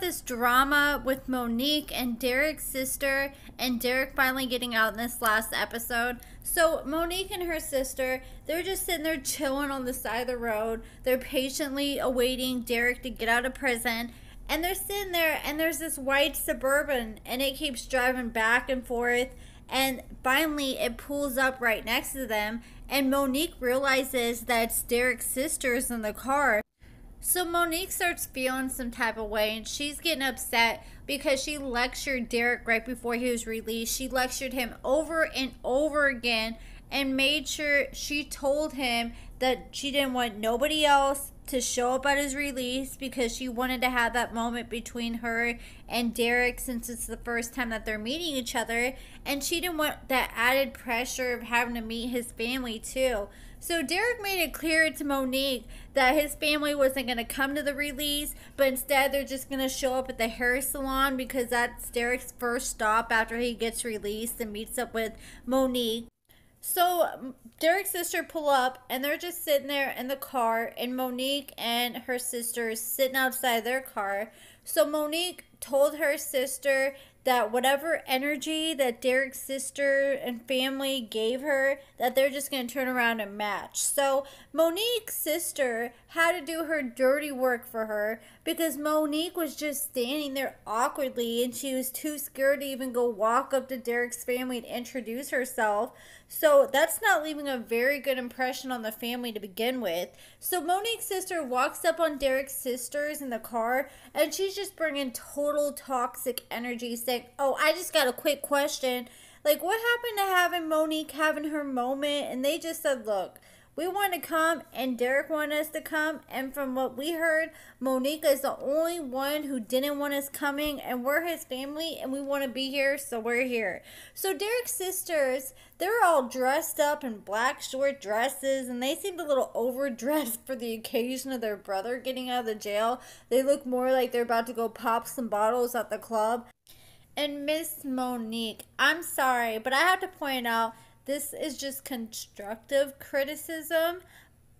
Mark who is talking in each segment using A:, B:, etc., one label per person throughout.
A: this drama with Monique and Derek's sister, and Derek finally getting out in this last episode. So Monique and her sister, they're just sitting there chilling on the side of the road. They're patiently awaiting Derek to get out of prison. And they're sitting there, and there's this white Suburban, and it keeps driving back and forth. And finally, it pulls up right next to them, and Monique realizes that it's Derek's sisters in the car. So Monique starts feeling some type of way, and she's getting upset because she lectured Derek right before he was released. She lectured him over and over again and made sure she told him that she didn't want nobody else to show up at his release because she wanted to have that moment between her and Derek since it's the first time that they're meeting each other, and she didn't want that added pressure of having to meet his family too. So Derek made it clear to Monique that his family wasn't going to come to the release, but instead they're just going to show up at the hair salon because that's Derek's first stop after he gets released and meets up with Monique. So Derek's sister pull up, and they're just sitting there in the car, and Monique and her sister is sitting outside their car. So Monique told her sister that whatever energy that Derek's sister and family gave her, that they're just going to turn around and match. So Monique's sister had to do her dirty work for her because Monique was just standing there awkwardly, and she was too scared to even go walk up to Derek's family and introduce herself. So that's not leaving a very good impression on the family to begin with. So Monique's sister walks up on Derek's sisters in the car, and she's just bringing total toxic energy, saying, "Oh, I just got a quick question. Like, what happened to having Monique having her moment?" And they just said, "Look, we want to come, and Derek wanted us to come, and from what we heard, Monique is the only one who didn't want us coming, and we're his family, and we want to be here, so we're here." So Derek's sisters, they're all dressed up in black short dresses, and they seemed a little overdressed for the occasion of their brother getting out of the jail. They look more like they're about to go pop some bottles at the club. And Miss Monique, I'm sorry, but I have to point out, this is just constructive criticism.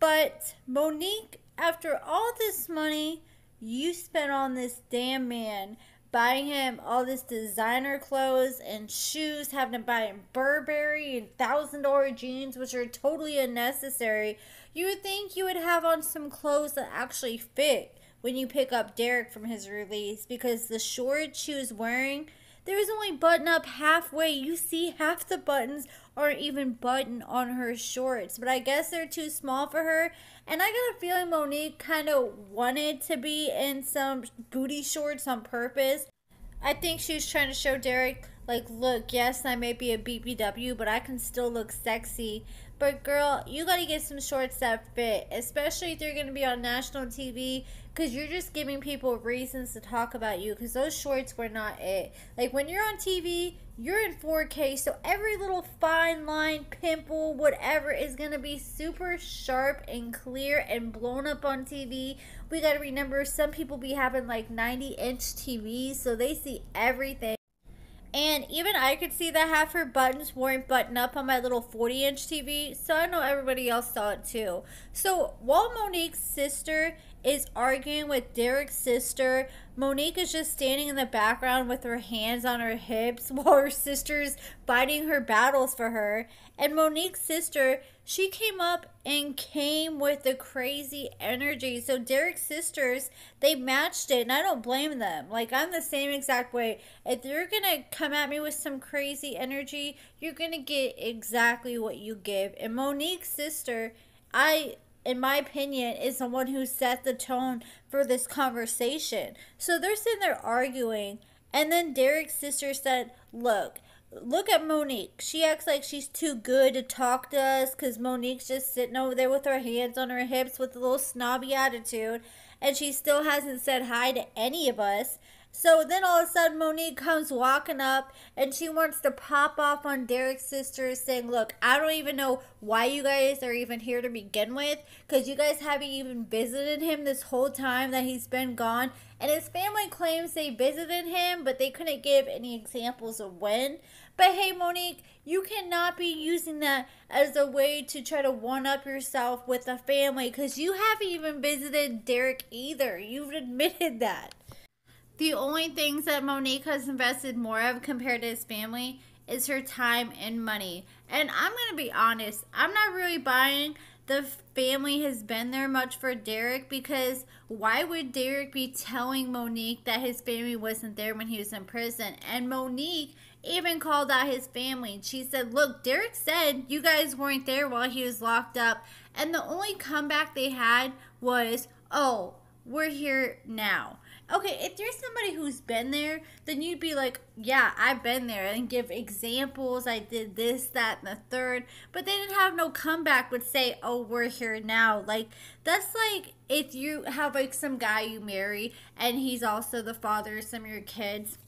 A: But Monique, after all this money you spent on this damn man, buying him all this designer clothes and shoes, having to buy him Burberry and $1,000 jeans, which are totally unnecessary, you would think you would have on some clothes that actually fit when you pick up Derek from his release, because the shorts she was wearing, there was only button up halfway. You see half the buttons aren't even button on her shorts. But I guess they're too small for her. And I got a feeling Monique kind of wanted to be in some booty shorts on purpose. I think she was trying to show Derek, like, look, yes, I may be a BBW, but I can still look sexy. But girl, you gotta get some shorts that fit, especially if you're gonna be on national TV, because you're just giving people reasons to talk about you, because those shorts were not it. Like, when you're on TV, you're in 4K, so every little fine line, pimple, whatever is gonna be super sharp and clear and blown up on TV. We gotta remember, some people be having like 90-inch TVs, so they see everything. And even I could see that half her buttons weren't buttoned up on my little 40-inch TV, so I know everybody else saw it too. So while Monique's sister is arguing with Derek's sister, Monique is just standing in the background with her hands on her hips while her sister's fighting her battles for her. And Monique's sister, she came up and came with the crazy energy. So Derek's sisters, they matched it, and I don't blame them. Like, I'm the same exact way. If you're gonna come at me with some crazy energy, you're gonna get exactly what you give. And Monique's sister, in my opinion, is the one who set the tone for this conversation. So they're sitting there arguing, and then Derek's sister said, look at Monique. She acts like she's too good to talk to us because Monique's just sitting over there with her hands on her hips with a little snobby attitude, and she still hasn't said hi to any of us. So then all of a sudden Monique comes walking up, and she wants to pop off on Derek's sister, saying, look, I don't even know why you guys are even here to begin with, because you guys haven't even visited him this whole time that he's been gone. And his family claims they visited him, but they couldn't give any examples of when. But hey, Monique, you cannot be using that as a way to try to one-up yourself with the family, because you haven't even visited Derek either. You've admitted that. The only things that Monique has invested more of compared to his family is her time and money. And I'm going to be honest, I'm not really buying the family has been there much for Derek, because why would Derek be telling Monique that his family wasn't there when he was in prison? And Monique even called out his family. She said, look, Derek said you guys weren't there while he was locked up. And the only comeback they had was, oh, we're here now. Okay, if there's somebody who's been there, then you'd be like, yeah, I've been there, and give examples. I did this, that, and the third. But they didn't have no comeback would say, oh, we're here now. Like, that's like if you have like some guy you marry and he's also the father of some of your kids.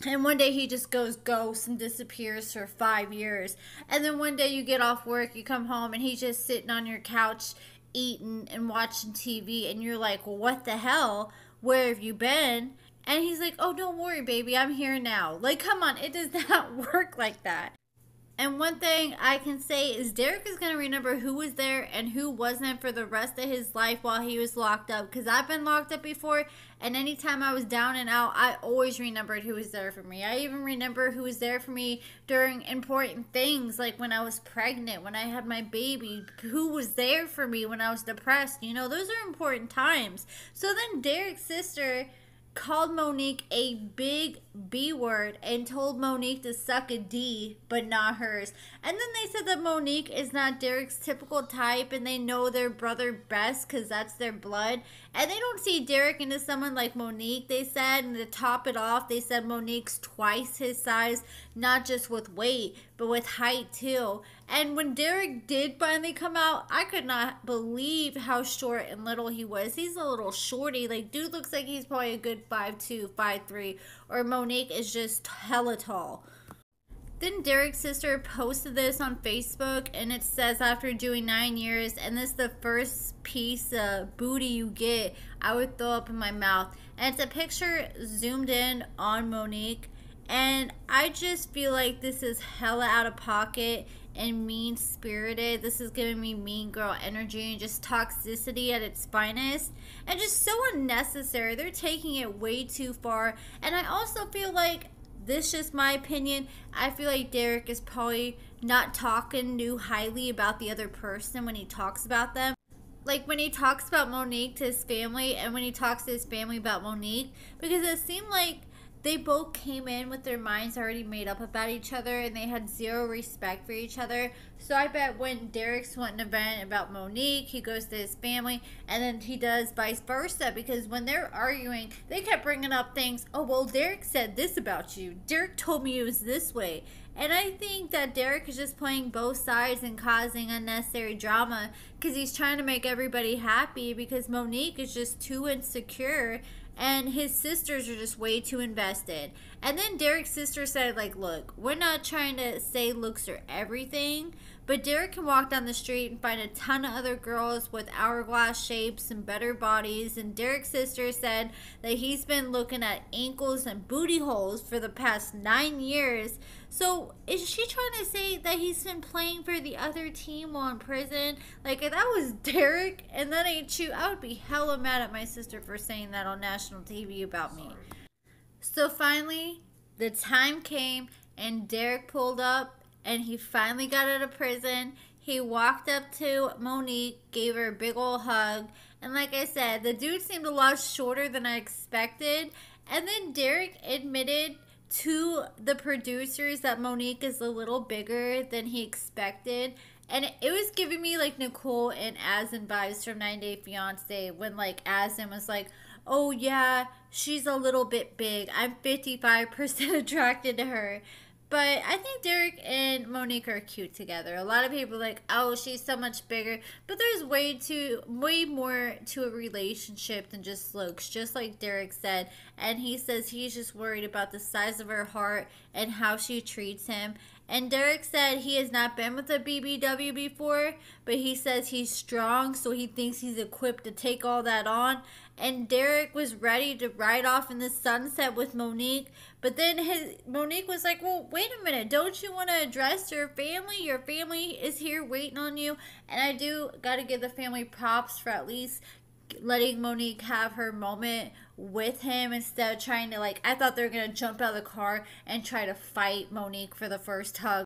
A: And one day he just goes ghost and disappears for 5 years. And then one day you get off work, you come home, and he's just sitting on your couch eating and watching TV. And you're like, well, what the hell? Where have you been? And he's like, oh, don't worry, baby, I'm here now. Like, come on, it does not work like that. And one thing I can say is Derek is going to remember who was there and who wasn't for the rest of his life while he was locked up. Because I've been locked up before, and anytime I was down and out, I always remembered who was there for me. I even remember who was there for me during important things, like when I was pregnant, when I had my baby, who was there for me when I was depressed. You know, those are important times. So then Derek's sister called Monique a big B word and told Monique to suck a D, but not hers. And then they said that Monique is not Derek's typical type, and they know their brother best because that's their blood. And they don't see Derek into someone like Monique, they said. And to top it off, they said Monique's twice his size, not just with weight, but with height too. And when Derek did finally come out, I could not believe how short and little he was. He's a little shorty. Like, dude looks like he's probably a good 5'2", 5'3", or Monique is just hella tall. Then Derek's sister posted this on Facebook, and it says, after doing 9 years, and this is the first piece of booty you get, I would throw up in my mouth. And it's a picture zoomed in on Monique, and I just feel like this is hella out of pocket and mean-spirited. This is giving me mean girl energy and just toxicity at its finest, and just so unnecessary. They're taking it way too far. And I also feel like, this is just my opinion, I feel like Derek is probably not talking too highly about the other person when he talks about them. Like when he talks about Monique to his family, and when he talks to his family about Monique, because it seemed like they both came in with their minds already made up about each other, and they had zero respect for each other. So I bet when Derek's wanting to vent about Monique, he goes to his family, and then he does vice versa. Because when they're arguing, they kept bringing up things. Oh, well, Derek said this about you. Derek told me it was this way. And I think that Derek is just playing both sides and causing unnecessary drama because he's trying to make everybody happy, because Monique is just too insecure and his sisters are just way too invested. And then Derek's sister said, like, look, we're not trying to say looks are everything, but Derek can walk down the street and find a ton of other girls with hourglass shapes and better bodies. And Derek's sister said that he's been looking at ankles and booty holes for the past 9 years. So is she trying to say that he's been playing for the other team while in prison? Like, if that was Derek and that ain't true, I would be hella mad at my sister for saying that on national TV about me. So finally, the time came and Derek pulled up, and he finally got out of prison. He walked up to Monique, gave her a big old hug, and like I said, the dude seemed a lot shorter than I expected. And then Derek admitted to the producers that Monique is a little bigger than he expected. And it was giving me like Nicole and Azan vibes from 90 Day Fiance, when like Azan was like, oh yeah, she's a little bit big, I'm 55% attracted to her. But I think Derek and Monique are cute together. A lot of people are like, oh, she's so much bigger. But there's way more to a relationship than just looks, just like Derek said. And he says he's just worried about the size of her heart and how she treats him. And Derek said he has not been with a BBW before, but he says he's strong, so he thinks he's equipped to take all that on. And Derek was ready to ride off in the sunset with Monique, but then Monique was like, well, wait a minute, don't you want to address your family? Your family is here waiting on you. And I do got to give the family props for at least letting Monique have her moment with him instead of trying to, like, I thought they were going to jump out of the car and try to fight Monique for the first hug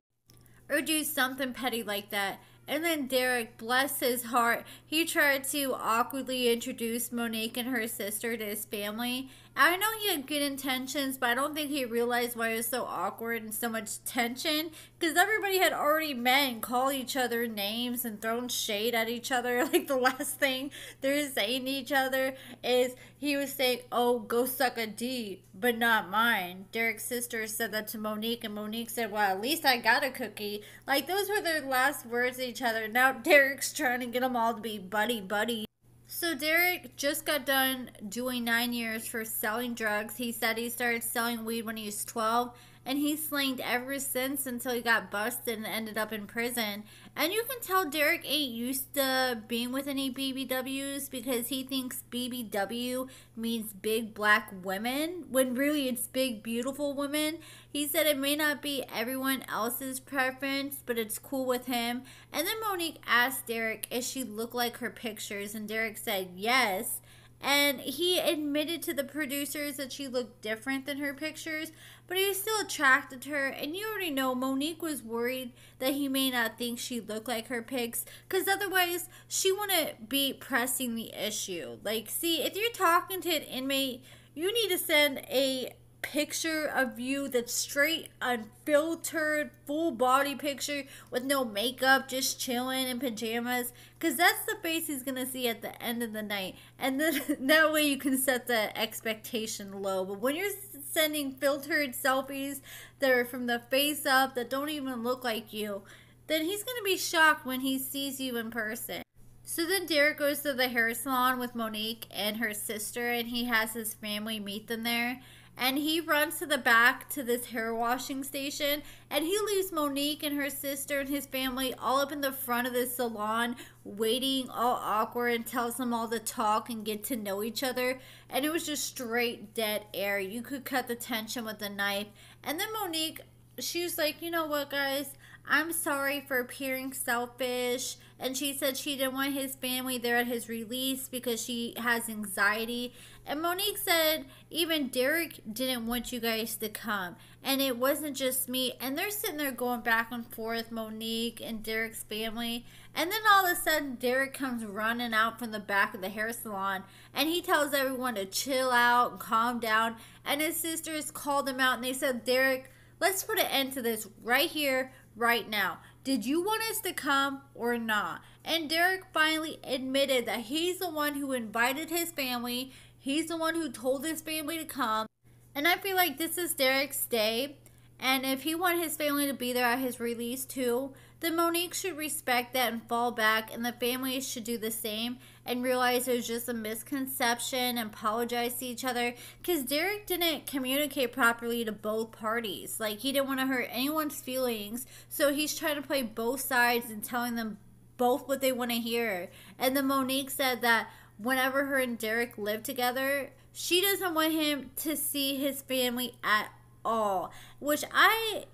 A: or do something petty like that. And then Derek, bless his heart, he tried to awkwardly introduce Monique and her sister to his family. I know he had good intentions, but I don't think he realized why it was so awkward and so much tension. Because everybody had already met and called each other names and thrown shade at each other. Like, the last thing they're saying to each other is he was saying, "Oh, go suck a D, but not mine." Derek's sister said that to Monique, and Monique said, "Well, at least I got a cookie." Like, those were their last words to each other. Now Derek's trying to get them all to be buddy-buddy. So Derek just got done doing 9 years for selling drugs. He said he started selling weed when he was 12, and he slanged ever since until he got busted and ended up in prison. And you can tell Derek ain't used to being with any BBWs because he thinks BBW means big black women, when really it's big beautiful women. He said it may not be everyone else's preference, but it's cool with him. And then Monique asked Derek if she looked like her pictures, and Derek said yes. And he admitted to the producers that she looked different than her pictures, but he was still attracted to her. And you already know Monique was worried that he may not think she looked like her pics, because otherwise she wouldn't be pressing the issue. Like, see, if you're talking to an inmate, you need to send a picture of you that's straight, unfiltered, full body picture with no makeup, just chilling in pajamas, because that's the face he's gonna see at the end of the night. And then that way you can set the expectation low. But when you're sending filtered selfies that are from the face up, that don't even look like you, then he's gonna be shocked when he sees you in person. So then Derek goes to the hair salon with Monique and her sister, and he has his family meet them there. And he runs to the back to this hair washing station, and he leaves Monique and her sister and his family all up in the front of the salon waiting, all awkward, and tells them all to talk and get to know each other. And it was just straight dead air. You could cut the tension with a knife. And then Monique, she was like, "You know what, guys? I'm sorry for appearing selfish." And she said she didn't want his family there at his release because she has anxiety. And Monique said even Derek didn't want you guys to come. And it wasn't just me. And they're sitting there going back and forth, Monique and Derek's family. And then all of a sudden, Derek comes running out from the back of the hair salon. And he tells everyone to chill out and calm down. And his sisters called him out and they said, "Derek, let's put an end to this right here, right now. Did you want us to come or not?" And Derek finally admitted that he's the one who invited his family. He's the one who told his family to come. And I feel like this is Derek's day. And if he wanted his family to be there at his release too, then Monique should respect that and fall back. And the family should do the same and realize it was just a misconception and apologize to each other. Because Derek didn't communicate properly to both parties. Like, he didn't want to hurt anyone's feelings. So he's trying to play both sides and telling them both what they want to hear. And then Monique said that whenever her and Derek live together, she doesn't want him to see his family at all. Which I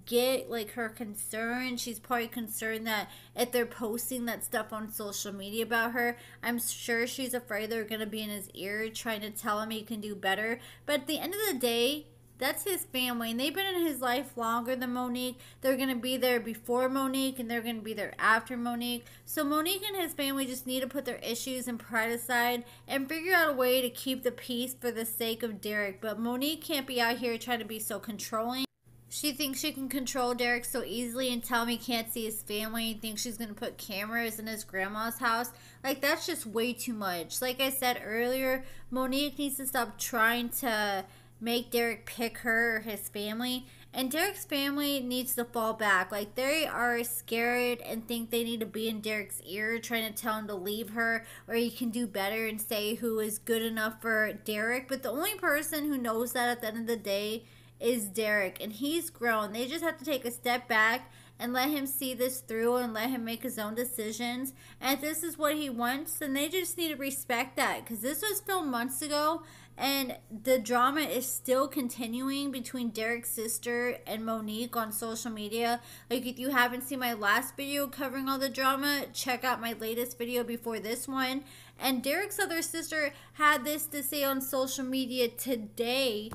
A: get, like, her concern. She's probably concerned that if they're posting that stuff on social media about her, I'm sure she's afraid they're going to be in his ear trying to tell him he can do better. But at the end of the day, that's his family, and they've been in his life longer than Monique. They're going to be there before Monique, and they're going to be there after Monique. So Monique and his family just need to put their issues and pride aside and figure out a way to keep the peace for the sake of Derek. But Monique can't be out here trying to be so controlling. She thinks she can control Derek so easily and tell him he can't see his family and thinks she's going to put cameras in his grandma's house. Like, that's just way too much. Like I said earlier, Monique needs to stop trying to make Derek pick her or his family. And Derek's family needs to fall back. Like, they are scared and think they need to be in Derek's ear trying to tell him to leave her or he can do better and say who is good enough for Derek. But the only person who knows that at the end of the day is Derek. And he's grown. They just have to take a step back and let him see this through and let him make his own decisions. And if this is what he wants, then they just need to respect that, because this was filmed months ago and the drama is still continuing between Derek's sister and Monique on social media. Like, if you haven't seen my last video covering all the drama, check out my latest video before this one. And Derek's other sister had this to say on social media today.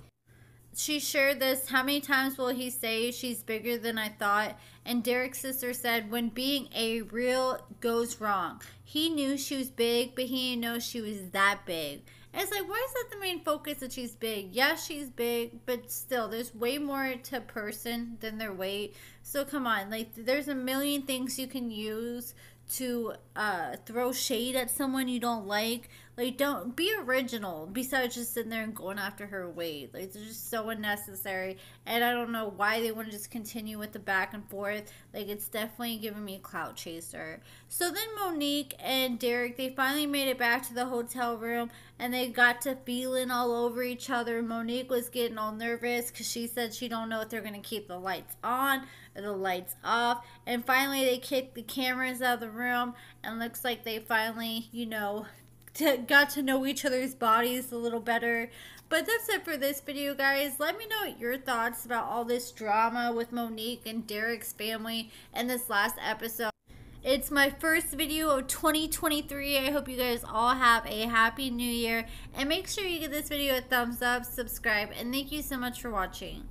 A: She shared this: how many times will he say she's bigger than I thought? And Derek's sister said, when being a real goes wrong. He knew she was big, but he didn't know she was that big. And it's like, why is that the main focus, that she's big? Yeah, she's big, but still, there's way more to a person than their weight. So come on, like, there's a million things you can use to throw shade at someone you don't like. Like, don't be original besides just sitting there and going after her weight. Like, it's just so unnecessary, and I don't know why they want to just continue with the back and forth. Like, it's definitely giving me a clout chaser. So then Monique and Derek, they finally made it back to the hotel room, and they got to feeling all over each other. Monique was getting all nervous because she said she don't know if they're going to keep the lights on or the lights off. And finally they kicked the cameras out of the room, and looks like they finally, you know, got to know each other's bodies a little better. But that's it for this video, guys. Let me know your thoughts about all this drama with Monique and Derek's family in this last episode. It's my first video of 2023. I hope you guys all have a happy new year, and make sure you give this video a thumbs up, subscribe, and thank you so much for watching.